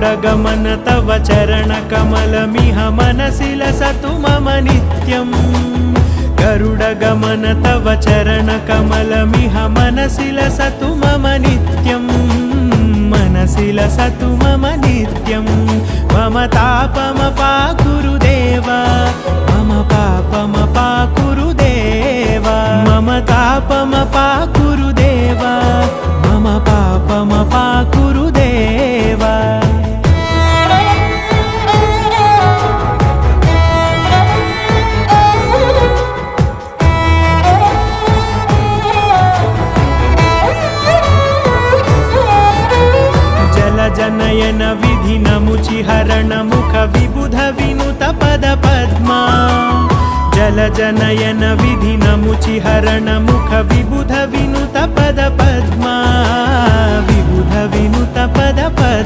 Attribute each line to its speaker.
Speaker 1: गरुडगमन तव चरणकमलमिह मनसि लसतु मम नित्यम् गरुडगमन तव चरणकमलमिह मनसि लसतु मम नित्यम् मनसि लसतु मम नित्यं मम तापमपाकुरु देवा मम पापमपाकुरु देवा मम तापमपाकुरु देवा मम पापमपाकुरु देवा जनयन विधि नमुचिहरण मुख विबुध विनुत पद पद्मा जल जनयन विधि नमुचिहरण मुख विबुध विनुत पद पद्मा विबुध विनुत पद पद्मा।